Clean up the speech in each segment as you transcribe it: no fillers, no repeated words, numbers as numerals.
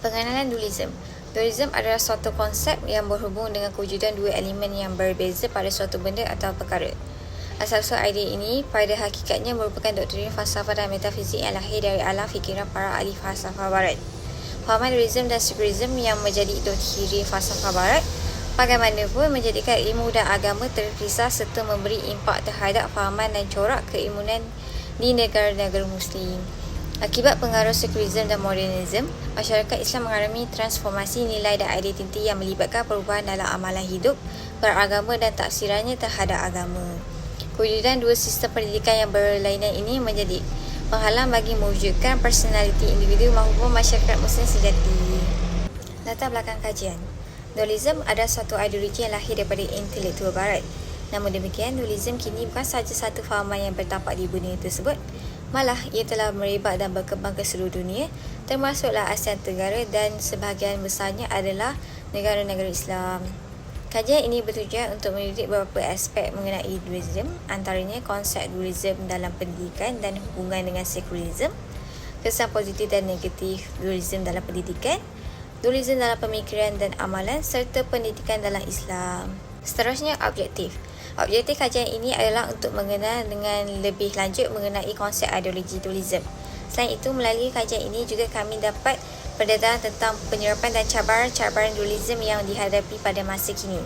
Pengenalan dualisme. Dualisme adalah suatu konsep yang berhubung dengan kewujudan dua elemen yang berbeza pada suatu benda atau perkara. Asal-usul idea ini pada hakikatnya merupakan doktrin falsafah dan metafizik yang lahir dari alam fikiran para ahli falsafah barat. Fahaman dualisme dan sekularisme yang menjadi doktrin falsafah barat bagaimanapun menjadikan ilmu dan agama terpisah serta memberi impak terhadap fahaman dan corak keilmuan di negara-negara Muslim. Akibat pengaruh sekularisme dan modernisme, masyarakat Islam mengalami transformasi nilai dan identiti yang melibatkan perubahan dalam amalan hidup, beragama dan tafsirannya terhadap agama. Kewujudan dua sistem pendidikan yang berlainan ini menjadi penghalang bagi mewujudkan personaliti individu maupun masyarakat Muslim sejati. Latar belakang kajian. Dualisme adalah suatu ideologi yang lahir daripada intelektual barat. Namun demikian, dualisme kini bukan sahaja satu fahaman yang bertampak di dunia tersebut, malah ia telah merebak dan berkembang ke seluruh dunia, termasuklah Asia Tenggara dan sebahagian besarnya adalah negara-negara Islam. Kajian ini bertujuan untuk melirik beberapa aspek mengenai dualisme, antaranya konsep dualisme dalam pendidikan dan hubungan dengan sekularisme, kesan positif dan negatif dualisme dalam pendidikan, dualisme dalam pemikiran dan amalan serta pendidikan dalam Islam. Seterusnya, objektif. Objektif kajian ini adalah untuk mengenal dengan lebih lanjut mengenai konsep ideologi dualisme. Selain itu, melalui kajian ini juga kami dapat pendedahan tentang penyerapan dan cabaran-cabaran dualisme yang dihadapi pada masa kini.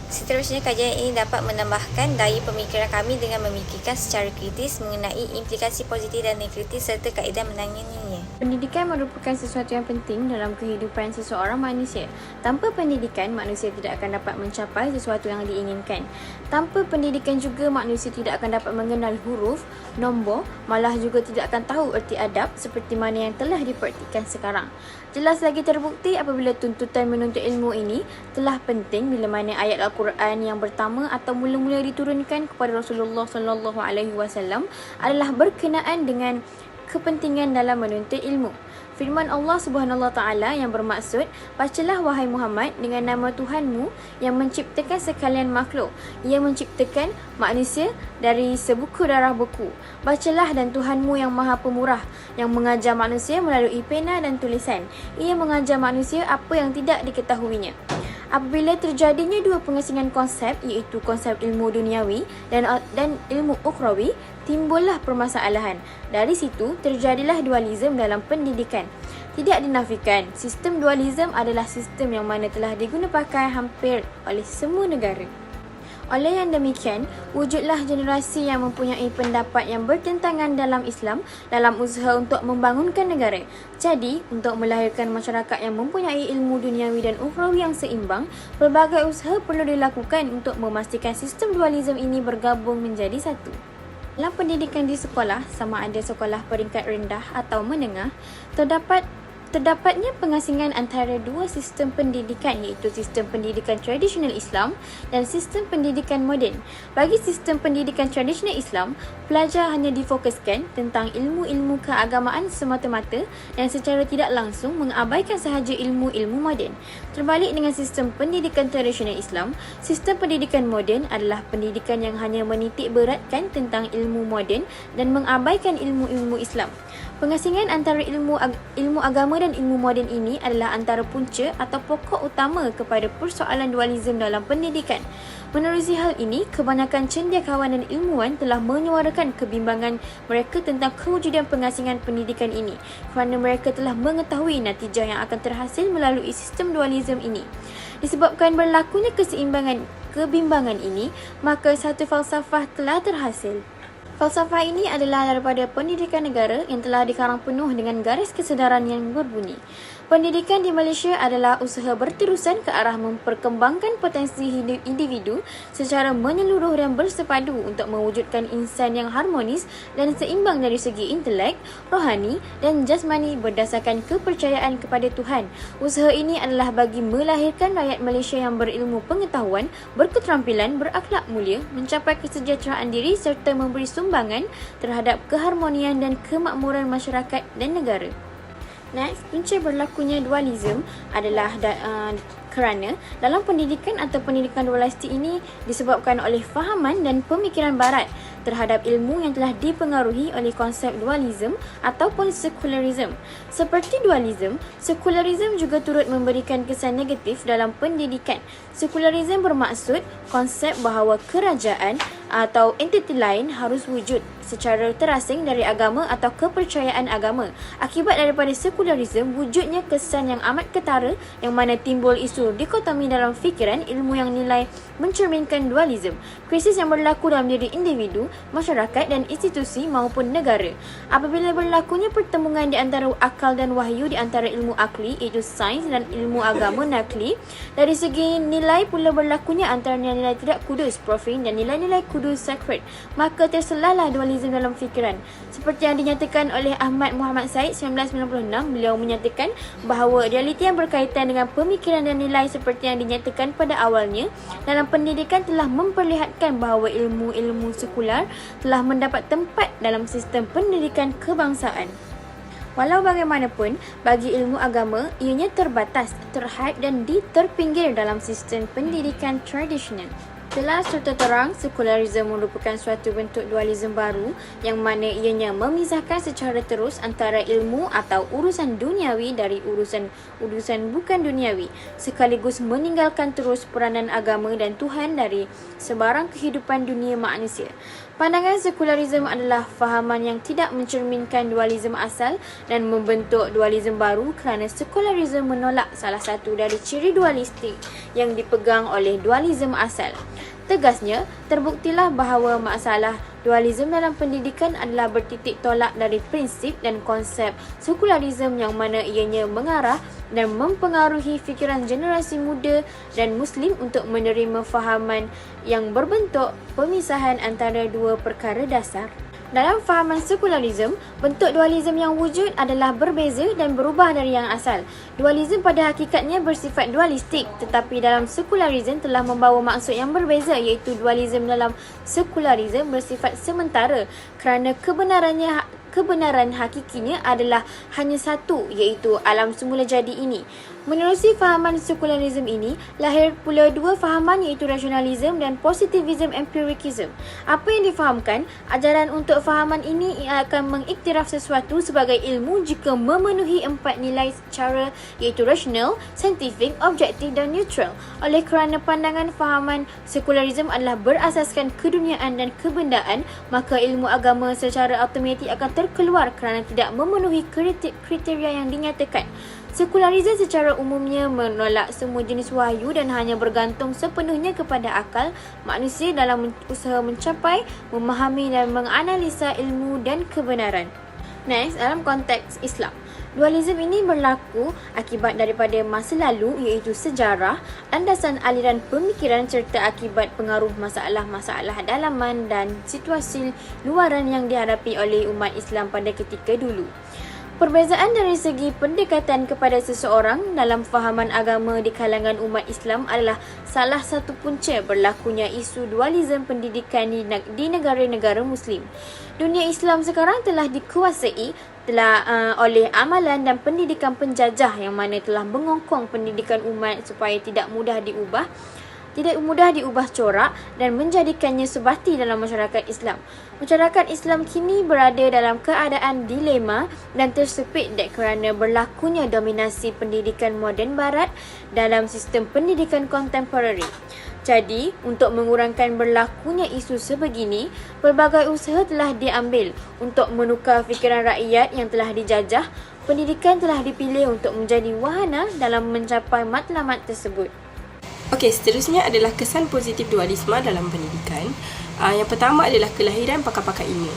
Seterusnya, kajian ini dapat menambahkan daya pemikiran kami dengan memikirkan secara kritis mengenai implikasi positif dan negatif serta kaedah menanganinya. Pendidikan merupakan sesuatu yang penting dalam kehidupan seseorang manusia. Tanpa pendidikan, manusia tidak akan dapat mencapai sesuatu yang diinginkan. Tanpa pendidikan juga, manusia tidak akan dapat mengenal huruf, nombor, malah juga tidak akan tahu erti adab seperti mana yang telah dipraktikkan sekarang. Jelas lagi terbukti apabila tuntutan menuntut ilmu ini telah penting bila mana ayat Al-Quran yang pertama atau mula-mula diturunkan kepada Rasulullah SAW adalah berkenaan dengan kepentingan dalam menuntut ilmu. Firman Allah Subhanahu Wa Taala yang bermaksud, bacalah wahai Muhammad dengan nama Tuhanmu yang menciptakan sekalian makhluk. Ia menciptakan manusia dari sebuku darah beku. Bacalah dan Tuhanmu yang Maha Pemurah, yang mengajar manusia melalui pena dan tulisan. Ia mengajar manusia apa yang tidak diketahuinya. Apabila terjadinya dua pengasingan konsep, iaitu konsep ilmu duniawi dan ilmu ukhrawi, timbullah permasalahan. Dari situ terjadilah dualisme dalam pendidikan. Tidak dinafikan, sistem dualisme adalah sistem yang mana telah digunapakai hampir oleh semua negara. Oleh yang demikian, wujudlah generasi yang mempunyai pendapat yang bertentangan dalam Islam dalam usaha untuk membangunkan negara. Jadi, untuk melahirkan masyarakat yang mempunyai ilmu duniawi dan ukhrawi yang seimbang, pelbagai usaha perlu dilakukan untuk memastikan sistem dualisme ini bergabung menjadi satu. Dalam pendidikan di sekolah, sama ada sekolah peringkat rendah atau menengah, Terdapatnya pengasingan antara dua sistem pendidikan, iaitu sistem pendidikan tradisional Islam dan sistem pendidikan moden. Bagi sistem pendidikan tradisional Islam, pelajar hanya difokuskan tentang ilmu-ilmu keagamaan semata-mata dan secara tidak langsung mengabaikan sahaja ilmu-ilmu moden. Terbalik dengan sistem pendidikan tradisional Islam, sistem pendidikan moden adalah pendidikan yang hanya menitik beratkan tentang ilmu moden dan mengabaikan ilmu-ilmu Islam. Pengasingan antara ilmu agama dan ilmu moden ini adalah antara punca atau pokok utama kepada persoalan dualisme dalam pendidikan. Menerusi hal ini, kebanyakan cendekiawan dan ilmuwan telah menyuarakan kebimbangan mereka tentang kewujudan pengasingan pendidikan ini kerana mereka telah mengetahui natijah yang akan terhasil melalui sistem dualisme ini. Disebabkan berlakunya kebimbangan ini, maka satu falsafah telah terhasil. Falsafah ini adalah daripada pendidikan negara yang telah dikarang penuh dengan garis kesedaran yang berbunyi. Pendidikan di Malaysia adalah usaha berterusan ke arah memperkembangkan potensi hidup individu secara menyeluruh dan bersepadu untuk mewujudkan insan yang harmonis dan seimbang dari segi intelek, rohani dan jasmani berdasarkan kepercayaan kepada Tuhan. Usaha ini adalah bagi melahirkan rakyat Malaysia yang berilmu pengetahuan, berketerampilan, berakhlak mulia, mencapai kesejahteraan diri serta memberi sumbangan terhadap keharmonian dan kemakmuran masyarakat dan negara. Next, punca berlakunya dualisme adalah kerana dalam pendidikan atau pendidikan dualistik ini disebabkan oleh fahaman dan pemikiran barat terhadap ilmu yang telah dipengaruhi oleh konsep dualism ataupun sekularism. Seperti dualism, sekularism juga turut memberikan kesan negatif dalam pendidikan. Sekularism bermaksud konsep bahawa kerajaan atau entiti lain harus wujud secara terasing dari agama atau kepercayaan agama. Akibat daripada sekularism, wujudnya kesan yang amat ketara yang mana timbul isu dikotomi dalam fikiran ilmu yang nilai mencerminkan dualism. Krisis yang berlaku dalam diri individu, masyarakat dan institusi maupun negara. Apabila berlakunya pertemuan di antara akal dan wahyu di antara ilmu akli iaitu sains dan ilmu agama nakli, dari segi nilai pula berlakunya antara nilai tidak kudus profane dan nilai-nilai kudus sacred, maka terselalah dualism dalam fikiran. Seperti yang dinyatakan oleh Ahmad Muhammad Said 1996, beliau menyatakan bahawa realiti yang berkaitan dengan pemikiran dan nilai seperti yang dinyatakan pada awalnya dalam pendidikan telah memperlihatkan bahawa ilmu-ilmu sekular telah mendapat tempat dalam sistem pendidikan kebangsaan. Walau bagaimanapun, bagi ilmu agama, ianya terbatas, terhad dan terpinggir dalam sistem pendidikan tradisional. Jelas serta terang, sekularisme merupakan suatu bentuk dualisme baru yang mana ianya memisahkan secara terus antara ilmu atau urusan duniawi dari urusan bukan duniawi, sekaligus meninggalkan terus peranan agama dan Tuhan dari sebarang kehidupan dunia manusia. Pandangan sekularisme adalah fahaman yang tidak mencerminkan dualisme asal dan membentuk dualisme baru kerana sekularisme menolak salah satu dari ciri dualistik yang dipegang oleh dualisme asal. Tegasnya, terbuktilah bahawa masalah dualisme dalam pendidikan adalah bertitik tolak dari prinsip dan konsep sekularisme yang mana ianya mengarah dan mempengaruhi fikiran generasi muda dan Muslim untuk menerima fahaman yang berbentuk pemisahan antara dua perkara dasar. Dalam fahaman sekularisme, bentuk dualisme yang wujud adalah berbeza dan berubah dari yang asal. Dualisme pada hakikatnya bersifat dualistik, tetapi dalam sekularisme telah membawa maksud yang berbeza, iaitu dualisme dalam sekularisme bersifat sementara kerana kebenaran hakikinya adalah hanya satu, iaitu alam semula jadi ini. Menerusi fahaman sekularisme ini, lahir pula dua fahaman iaitu rasionalisme dan positivism empiricism. Apa yang difahamkan? Ajaran untuk fahaman ini ia akan mengiktiraf sesuatu sebagai ilmu jika memenuhi empat nilai secara iaitu rasional, scientific, objektif dan neutral. Oleh kerana pandangan fahaman sekularisme adalah berasaskan keduniaan dan kebendaan, maka ilmu agama secara automatik akan terkeluar kerana tidak memenuhi kriteria yang dinyatakan. Sekularisme secara umumnya menolak semua jenis wahyu dan hanya bergantung sepenuhnya kepada akal manusia dalam usaha mencapai, memahami dan menganalisa ilmu dan kebenaran. Next, dalam konteks Islam. Dualisme ini berlaku akibat daripada masa lalu iaitu sejarah, landasan aliran pemikiran serta akibat pengaruh masalah-masalah dalaman dan situasi luaran yang dihadapi oleh umat Islam pada ketika dulu. Perbezaan dari segi pendekatan kepada seseorang dalam fahaman agama di kalangan umat Islam adalah salah satu punca berlakunya isu dualisme pendidikan di negara-negara Muslim. Dunia Islam sekarang telah dikuasai oleh amalan dan pendidikan penjajah yang mana telah mengongkong pendidikan umat supaya tidak mudah diubah corak dan menjadikannya sebati dalam masyarakat Islam. Masyarakat Islam kini berada dalam keadaan dilema dan tersepit kerana berlakunya dominasi pendidikan moden barat dalam sistem pendidikan kontemporari. Jadi, untuk mengurangkan berlakunya isu sebegini, pelbagai usaha telah diambil untuk menukar fikiran rakyat yang telah dijajah. Pendidikan telah dipilih untuk menjadi wahana dalam mencapai matlamat tersebut. Okey, seterusnya adalah kesan positif dualisme dalam pendidikan. Yang pertama adalah kelahiran pakar-pakar ilmu.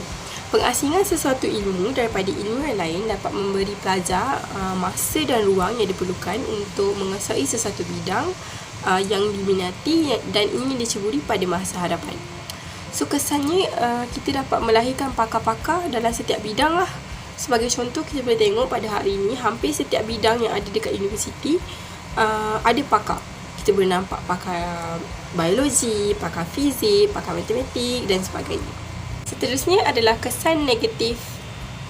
Pengasingan sesuatu ilmu daripada ilmu yang lain dapat memberi pelajar masa dan ruang yang diperlukan untuk menguasai sesuatu bidang yang diminati dan ingin diceburi pada masa hadapan. So, kesannya kita dapat melahirkan pakar-pakar dalam setiap bidang lah. Sebagai contoh, kita boleh tengok pada hari ini hampir setiap bidang yang ada dekat universiti ada pakar. Kita boleh nampak pakar biologi, pakar fizik, pakar matematik dan sebagainya. Seterusnya adalah kesan negatif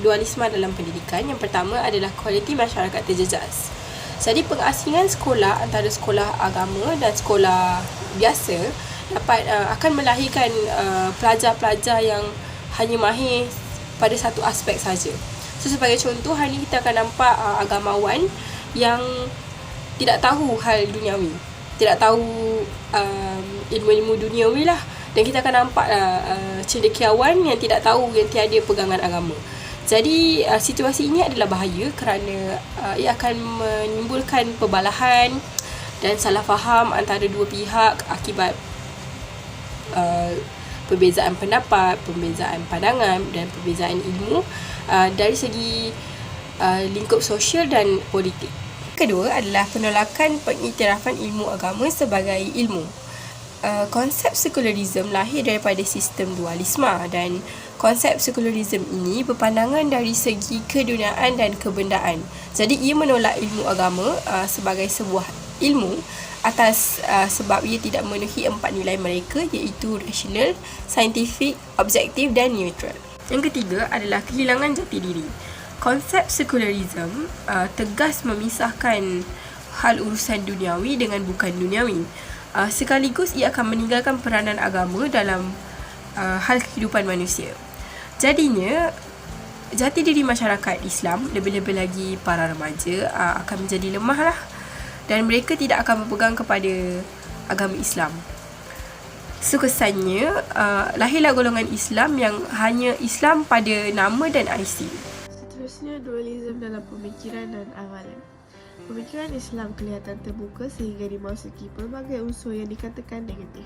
dualisme dalam pendidikan. Yang pertama adalah kualiti masyarakat terjejas. Jadi pengasingan sekolah antara sekolah agama dan sekolah biasa akan melahirkan pelajar-pelajar yang hanya mahir pada satu aspek saja. So sebagai contoh, hari ini kita akan nampak agamawan yang tidak tahu hal duniawi, tidak tahu ilmu-ilmu duniawi lah. Dan kita akan nampak cendekiawan yang tidak tahu, yang tiada pegangan agama. Jadi situasi ini adalah bahaya kerana ia akan menimbulkan perbalahan dan salah faham antara dua pihak akibat perbezaan pendapat, perbezaan pandangan dan perbezaan ilmu dari segi lingkup sosial dan politik. Kedua adalah penolakan pengiktirafan ilmu agama sebagai ilmu. Konsep sekularisme lahir daripada sistem dualisme, dan konsep sekularisme ini berpandangan dari segi keduniaan dan kebendaan. Jadi ia menolak ilmu agama sebagai sebuah ilmu atas sebab ia tidak memenuhi 4 nilai mereka, iaitu rasional, saintifik, objektif dan neutral. Yang ketiga adalah kehilangan jati diri. Konsep sekularisme tegas memisahkan hal urusan duniawi dengan bukan duniawi. Sekaligus ia akan meninggalkan peranan agama dalam hal kehidupan manusia. Jadinya, jati diri masyarakat Islam, lebih-lebih lagi para remaja, akan menjadi lemah lah, dan mereka tidak akan berpegang kepada agama Islam. Kesannya, lahirlah golongan Islam yang hanya Islam pada nama dan IC. Seterusnya, dualisme dalam pemikiran dan amalan. Pemikiran Islam kelihatan terbuka sehingga dimasuki pelbagai unsur yang dikatakan negatif.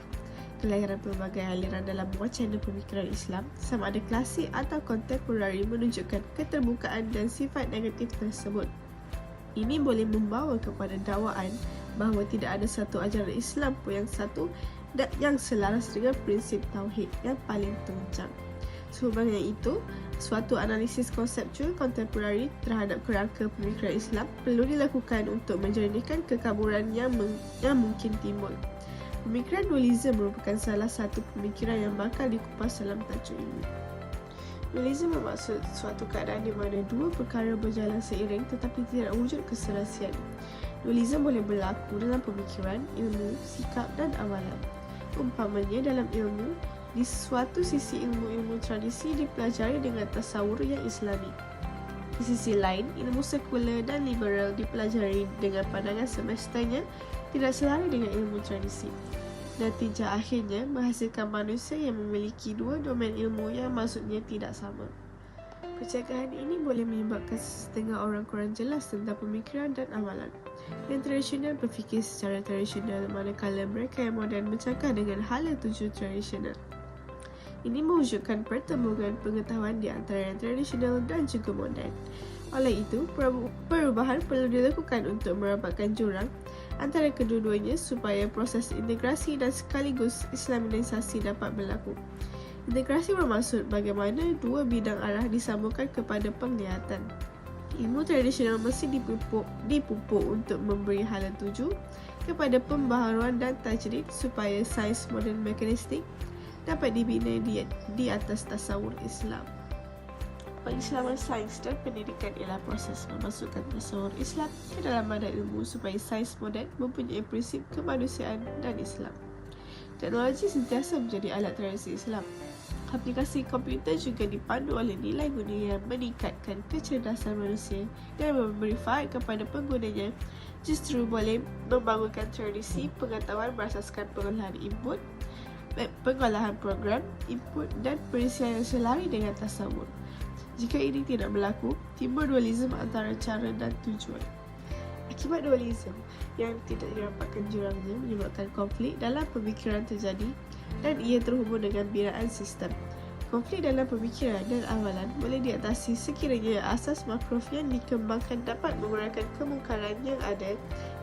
Kelahiran pelbagai aliran dalam wacana pemikiran Islam, sama ada klasik atau kontemporari, menunjukkan keterbukaan dan sifat negatif tersebut. Ini boleh membawa kepada dakwaan bahawa tidak ada satu ajaran Islam pun yang satu dan yang selaras dengan prinsip tauhid yang paling teruncang. Sehubungan itu, suatu analisis konseptual kontemporari terhadap kerangka pemikiran Islam perlu dilakukan untuk menjernihkan kekaburan yang mungkin timbul. Pemikiran dualisme merupakan salah satu pemikiran yang bakal dikupas dalam tajuk ini. Dualisme bermaksud suatu keadaan di mana dua perkara berjalan seiring tetapi tidak wujud keserasian. Dualisme boleh berlaku dalam pemikiran, ilmu, sikap dan amalan. Umpamanya dalam ilmu, di suatu sisi ilmu-ilmu tradisi dipelajari dengan tasawur yang islami. Di sisi lain, ilmu sekular dan liberal dipelajari dengan pandangan semestanya tidak selari dengan ilmu tradisi. Natijah akhirnya menghasilkan manusia yang memiliki dua domain ilmu yang maksudnya tidak sama. Percakapan ini boleh menyebabkan setengah orang kurang jelas tentang pemikiran dan amalan. Yang tradisional berfikir secara tradisional, manakala mereka yang moden bercakap dengan hala tuju tradisional. Ini mewujudkan pertemuan pengetahuan di antara yang tradisional dan juga moden. Oleh itu, perubahan perlu dilakukan untuk merapatkan jurang antara kedua-duanya supaya proses integrasi dan sekaligus Islamisasi dapat berlaku. Integrasi bermaksud bagaimana dua bidang arah disambungkan kepada penglihatan. Ilmu tradisional mesti dipupuk untuk memberi hala tuju kepada pembaharuan dan tajdid supaya sains moden mekanistik dapat dibina di atas tasawur Islam. Pengislaman sains dan pendidikan ialah proses memasukkan tasawur Islam ke dalam badan ilmu supaya sains moden mempunyai prinsip kemanusiaan dan Islam. Teknologi sentiasa menjadi alat tradisi Islam. Aplikasi komputer juga dipandu oleh nilai guna yang meningkatkan kecerdasan manusia dan memberi faedah kepada penggunanya, justru boleh membangunkan tradisi pengetahuan berasaskan pengolahan input, pengolahan program, input dan perisian yang selari dengan tasawur. Jika ini tidak berlaku, timbul dualisme antara cara dan tujuan. Akibat dualisme yang tidak dirapatkan jurangnya menyebabkan konflik dalam pemikiran terjadi dan ia terhubung dengan binaan sistem. Konflik dalam pemikiran dan amalan boleh diatasi sekiranya asas makruf yang dikembangkan dapat mengurangkan kemungkaran yang ada,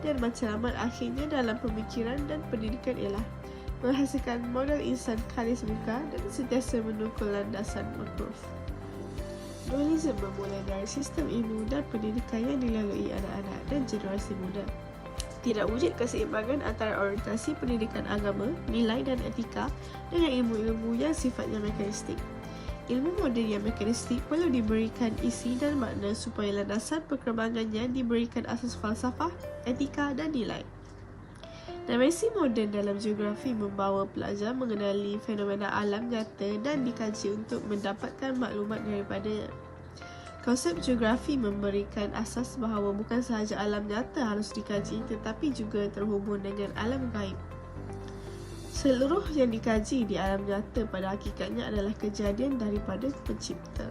dan matlamat akhirnya dalam pemikiran dan pendidikan ialah menghasilkan model insan khalis muka dan sentiasa menukul landasan makruf. Dualisme bermula dari sistem ilmu dan pendidikan yang dilalui anak-anak dan generasi muda. Tidak wujud keseimbangan antara orientasi pendidikan agama, nilai dan etika dengan ilmu-ilmu yang sifatnya mekanistik. Ilmu moden yang mekanistik perlu diberikan isi dan makna supaya landasan perkembangannya diberikan asas falsafah, etika dan nilai. Dimensi moden dalam geografi membawa pelajar mengenali fenomena alam nyata dan dikaji untuk mendapatkan maklumat daripadanya. Konsep geografi memberikan asas bahawa bukan sahaja alam nyata harus dikaji tetapi juga terhubung dengan alam gaib. Seluruh yang dikaji di alam nyata pada hakikatnya adalah kejadian daripada pencipta.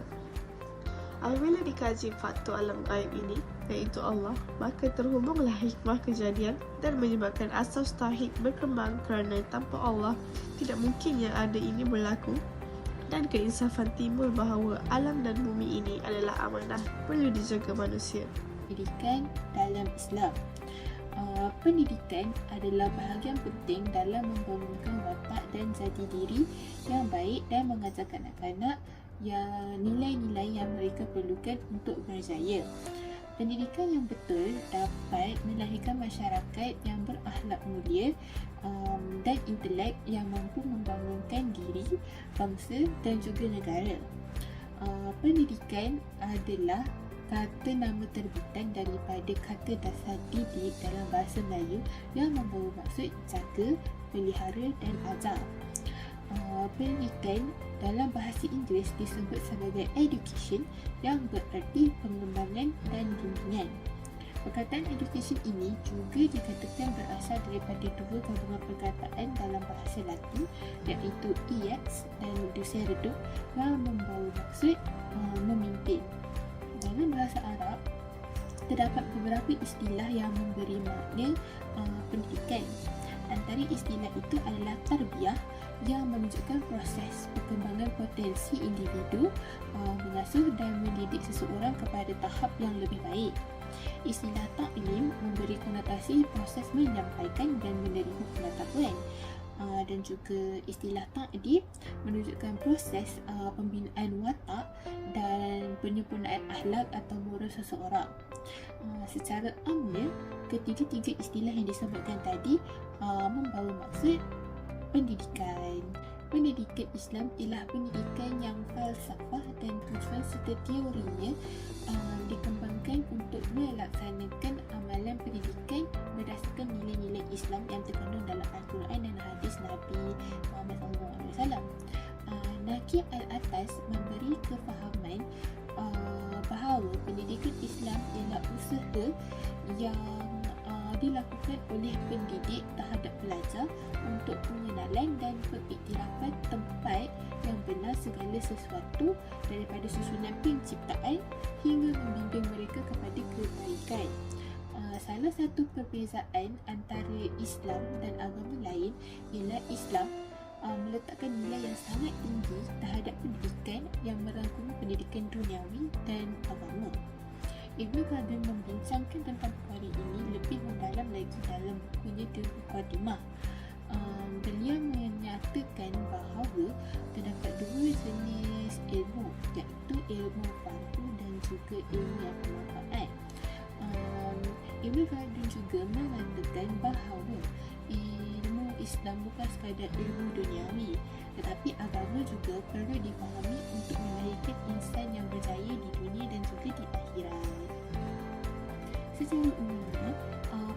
Apabila dikaji faktor alam gaib ini, iaitu Allah, maka terhubunglah hikmah kejadian dan menyebabkan asas tauhid berkembang kerana tanpa Allah tidak mungkin yang ada ini berlaku dan keinsafan timbul bahawa alam dan bumi ini adalah amanah perlu dijaga manusia. Pendidikan dalam Islam. Pendidikan adalah bahagian penting dalam membangunkan watak dan jati diri yang baik dan mengajarkan anak-anak yang nilai-nilai yang mereka perlukan untuk berjaya. Pendidikan yang betul dapat melahirkan masyarakat yang berakhlak mulia dan intelek yang mampu membangunkan diri, bangsa dan juga negara. Pendidikan adalah kata nama terbitan daripada kata dasar didik dalam bahasa Melayu yang membawa maksud jaga, pelihara dan ajar. Pendidikan dalam bahasa Inggeris disebut sebagai education yang bererti pengembangan dan bimbingan. Perkataan education ini juga dikatakan berasal daripada dua gabungan perkataan dalam bahasa Latin iaitu ex dan duceredo yang membawa maksud memimpin. Dalam bahasa Arab, terdapat beberapa istilah yang memberi makna pendidikan. Antara istilah itu adalah tarbiyah yang menunjukkan proses perkembangan potensi individu mengasuh dan mendidik seseorang kepada tahap yang lebih baik. Istilah ta'lim memberi konotasi proses menyampaikan dan menerima pengetahuan. Dan juga istilah ta'dib menunjukkan proses pembinaan watak dan penyempurnaan akhlak atau moral seseorang. Secara amnya, ketiga-tiga istilah yang disebutkan tadi membawa maksud pendidikan. Pendidikan Islam ialah pendidikan yang falsafah dan tujuan serta teorinya dikembangkan untuk melaksanakan amalan pendidikan berdasarkan nilai-nilai Islam yang terkandung dalam Al-Quran dan hadis Nabi Muhammad SAW. Nakib Al-Atas memberi kefahaman bahawa pendidikan Islam ialah usaha yang dilakukan oleh pendidik terhadap pelajar untuk pengenalan dan pengiktirafan tempat yang benar segala sesuatu daripada susunan penciptaan hingga membimbing mereka kepada kebaikan. Salah satu perbezaan antara Islam dan agama lain ialah Islam meletakkan nilai yang sangat tinggi terhadap pendidikan yang merangkumi pendidikan duniawi dan agama. Ibn Khaldun membincangkan tentang perkara ini lebih mendalam lagi dalam bukunya The Muqaddimah. Beliau menyatakan bahawa terdapat dua jenis ilmu, iaitu ilmu fardu dan juga ilmu yang bermanfaat. Ibn Khaldun juga menandakan bahawa ilmu Islam bukan sekadar ilmu duniawi, tetapi agama juga perlu dipahami untuk melahirkan insan yang berjaya di dunia dan juga di akhirat. Secara umumnya,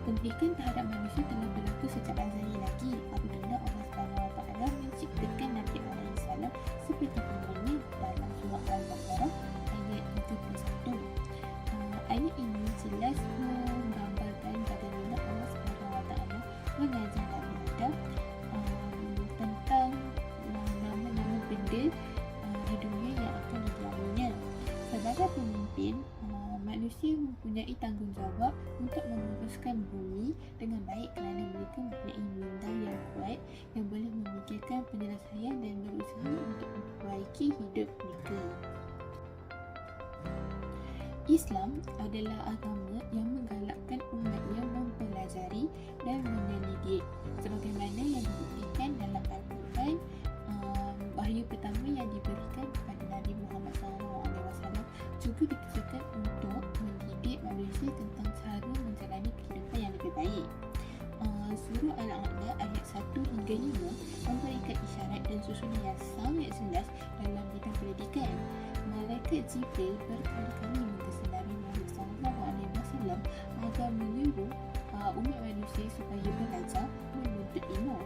pendidikan terhadap manusia telah berlaku sejak azali lagi apabila Allah SWT menciptakan Nabi SAW seperti firman-Nya dalam surah Al-Baqarah ayat 71. Ayat ini jelas menggambarkan bagaimana Allah SWT mengajar Nabi Adam tentang nama-nama benda di dunia yang akan didiaminya. Sebagai pemimpin, manusia mempunyai tanggungjawab untuk menguruskan bumi dengan baik kerana mereka mempunyai minda yang kuat yang boleh memikirkan penyelesaian dan berusaha untuk memperbaiki hidup mereka. Islam adalah agama yang menggalakkan umatnya mempelajari dan menyelidik sebagaimana yang dibuktikan dalam Al-Quran. Wahyu pertama yang diberikan kepada Nabi Muhammad SAW juga ditujukan untuk mendidik manusia tentang cara menjalani kehidupan yang lebih baik. Surah Al-A'la ayat 1 hingga 5 memberikan isyarat dan susunan yang sangat jelas dalam bidang pendidikan. Malaikat Jibril berkali-kali mendesak Nabi Muhammad SAW agar menyuruh umat manusia supaya belajar menuntut ilmu.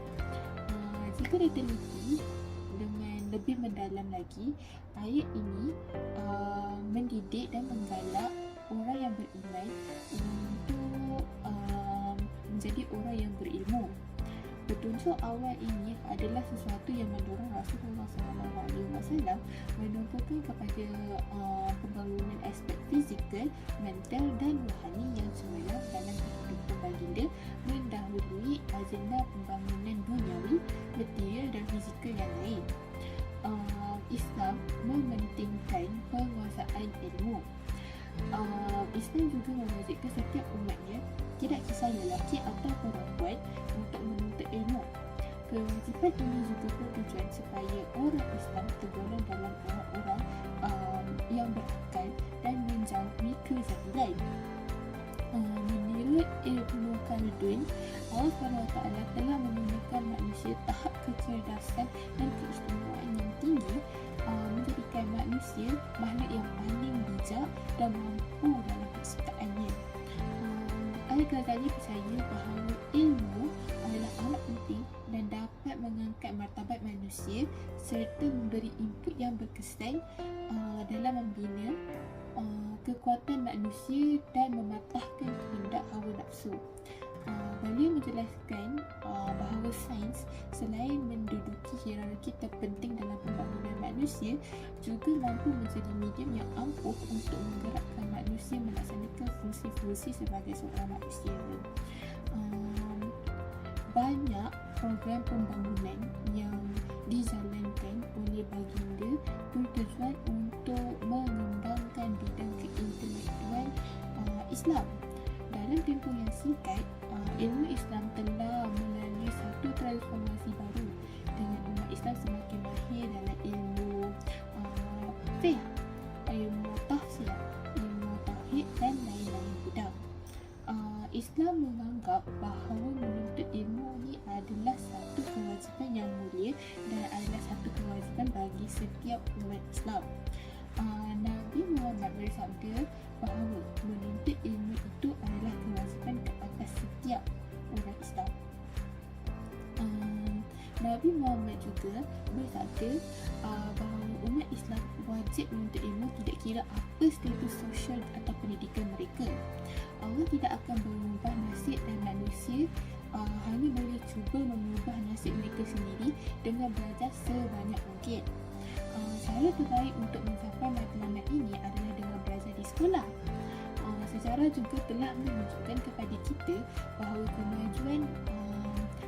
Jika diteliti dengan lebih mendalam lagi, ayat ini mendidik dan menggalak orang yang beriman untuk menjadi orang yang berilmu. Petunjuk awal ini adalah sesuatu yang mendorong Rasulullah SAW menumpukan kepada pembangunan aspek fizikal, mental dan rohani yang semalam dalam kehidupan baginda mendahului agenda pembangunan duniawi, material dan fizikal yang lain. Islam mementingkan penguasaan ilmu. Islam juga mewajibkan setiap umatnya, tidak kisah lelaki atau perempuan, untuk menuntut ilmu. Kewajipan ini juga bertujuan supaya orang Islam tergolong dalam orang-orang yang berakal dan menjauhi kejahilan. Menurut Ibnu Khaldun, Allah SWT telah memilihkan manusia tahap kecerdasan dan keistimewaan yang tinggi, menjadikan manusia makhluk yang paling bijak dan mampu dalam penciptaannya. Al-Ghazali percaya bahawa ilmu adalah amat penting dan dapat mengangkat martabat manusia serta memberi input yang berkesan dalam membina kekuatan manusia dan mematahkan kehendak hawa nafsu. Beliau menjelaskan bahawa sains selain menduduki hierarki terpenting dalam pembangunan manusia, juga mampu menjadi medium yang ampuh untuk menggerakkan manusia melaksanakan fungsi-fungsi sebagai seorang manusia. Banyak program pembangunan yang dijalankan oleh baginda bertujuan untuk mengembangkan bidang keintelektuan Islam. Dalam tempoh yang singkat, ilmu Islam telah melalui satu transformasi baru dengan umat Islam semakin mahir dalam ilmu fiqh, ilmu tafsir, ilmu tauhid dan lain-lain bidang. Islam menganggap bahawa menuntut ilmu ni adalah satu kewajipan yang mulia dan adalah satu kewajipan bagi setiap umat Islam. Nabi Muhammad bersabda bahawa menuntut ilmu itu adalah kewajipan ke atas setiap orang Islam. Nabi Muhammad juga bersabda bahawa umat Islam wajib menuntut ilmu tidak kira apa status sosial atau pendidikan mereka. Allah tidak akan mengubah nasib dan manusia hanya boleh cuba mengubah nasib mereka sendiri dengan belajar sebanyak mungkin. Cara terbaik untuk mencapai matlamat ini adalah dengan belajar di sekolah. Sejarah juga telah menunjukkan kepada kita bahawa kemajuan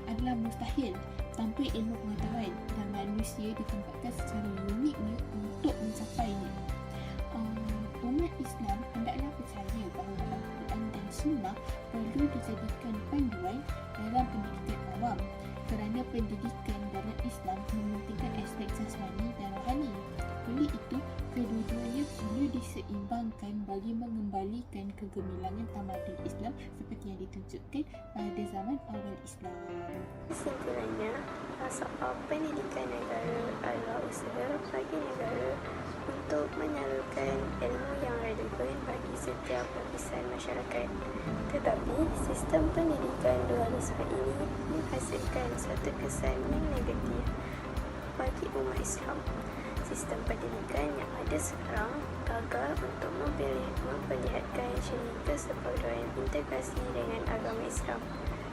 adalah mustahil tanpa ilmu pengetahuan dan manusia ditempatkan secara uniknya untuk mencapainya. Umat Islam hendaklah percaya bahawa Al-Quran dan Sunnah perlu dijadikan panduan dalam pendidikan awam, kerana pendidikan dalam Islam mementingkan aspek jasmani dan rohani. Oleh itu, kedua-duanya perlu diseimbangkan bagi mengembalikan kegemilangan tamadun Islam seperti yang ditunjukkan pada zaman awal Islam. Kesimpulannya, soal pendidikan negara adalah usaha bagi negara untuk menyalurkan ilmu yang relevan bagi setiap lapisan masyarakat. Tetapi, sistem pendidikan dualisme ini menghasilkan satu kesan yang negatif bagi umat Islam. Sistem pendidikan yang ada sekarang gagal untuk memperlihatkan syarikat sebagai integrasi dengan agama Islam.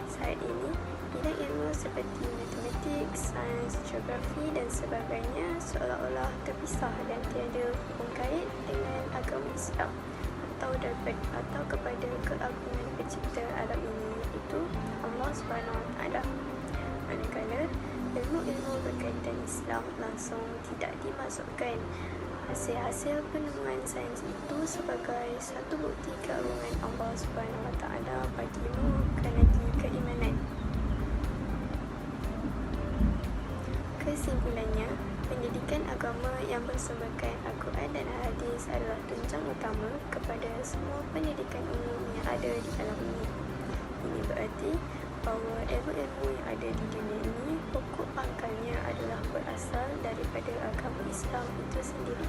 Saat ini, bidang ilmu seperti matematik, sains, geografi dan sebagainya seolah-olah terpisah dan tiada hubung kait dengan agama Islam atau kepada keagungan pencipta alam ini, iaitu Allah SWT. Manakala ilmu-ilmu berkaitan Islam langsung tidak dimasukkan hasil-hasil penemuan sains itu sebagai satu bukti keagungan Allah SWT bagimu kerana keimanan. Kesimpulannya, pendidikan agama yang bersumberkan Al-Quran dan Hadis adalah tunjang utama kepada semua pendidikan umum yang ada di alam ini. Ini berarti bahawa ilmu-ilmu yang ada di dunia ini pokok pangkalnya adalah berasal daripada agama Islam itu sendiri.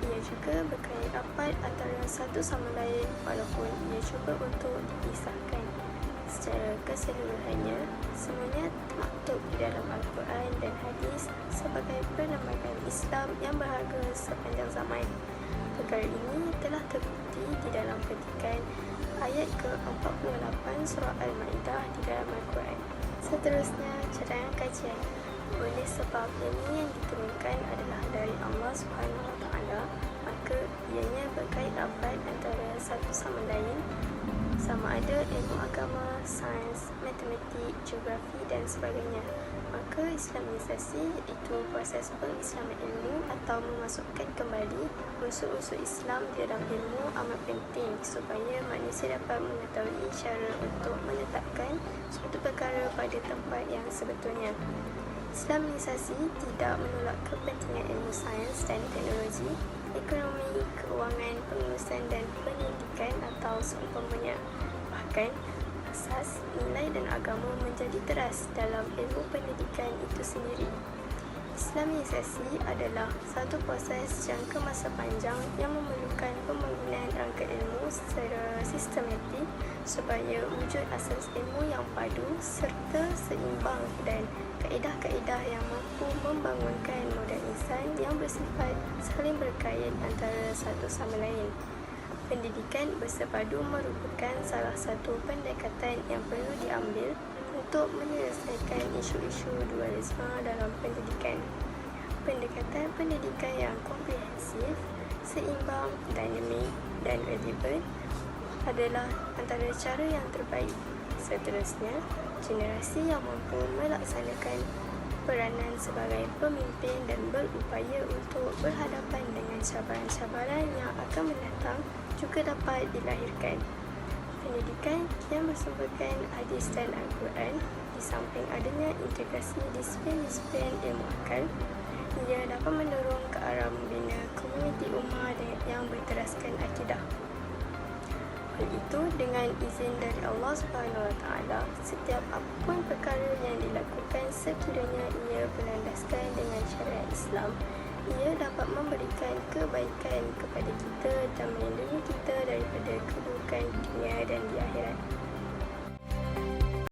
Ia juga berkait rapat antara satu sama lain walaupun ia cuba untuk dipisahkan. Secara keseluruhannya, semuanya termaktub di dalam Al-Quran dan Hadis sebagai perlembagaan Islam yang berharga sepanjang zaman. Perkara ini telah terbukti di dalam petikan ayat ke-48 surah Al-Ma'idah di dalam Al-Quran. Seterusnya, cadangan kajian. Oleh sebab ilmu yang diturunkan adalah dari Allah SWT, maka ianya berkait rapat antara satu sama lain, sama ada ilmu agama, sains, matematik, geografi dan sebagainya. Maka Islamisasi iaitu proses pengislaman ilmu atau memasukkan kembali unsur-unsur Islam di dalam ilmu amat penting supaya manusia dapat mengetahui cara untuk menetapkan suatu perkara pada tempat yang sebetulnya. Islamisasi tidak menolak kepentingan ilmu sains dan teknologi, ekonomi, keuangan, pengurusan dan pendidikan atau seumpamanya. Bahkan, asas, nilai dan agama menjadi teras dalam ilmu pendidikan itu sendiri. Islamisasi adalah satu proses jangka masa panjang yang memerlukan pembangunan rangka ilmu secara sistematik supaya wujud asas ilmu yang padu serta seimbang dan kaedah-kaedah yang mampu membangunkan model insan yang bersifat saling berkait antara satu sama lain. Pendidikan bersepadu merupakan salah satu pendekatan yang perlu diambil untuk menyelesaikan isu-isu dualisme dalam pendidikan. Pendekatan pendidikan yang komprehensif, seimbang, dinamik dan relevan adalah antara cara yang terbaik. Seterusnya, generasi yang mampu melaksanakan peranan sebagai pemimpin dan berupaya untuk berhadapan dengan cabaran-cabaran yang akan mendatang juga dapat dilahirkan. Pendidikan yang bersumberkan hadis dan Al-Quran di samping adanya integrasi disiplin-disiplin ilmu akal, ia dapat mendorong ke arah membina komuniti ummah yang berteraskan akidah. Oleh itu, dengan izin dari Allah SWT, setiap apapun perkara yang dilakukan sekiranya ia berlandaskan dengan syariat Islam, ia dapat memberikan kebaikan kepada kita dan melindungi kita daripada keburukan dunia dan di akhirat.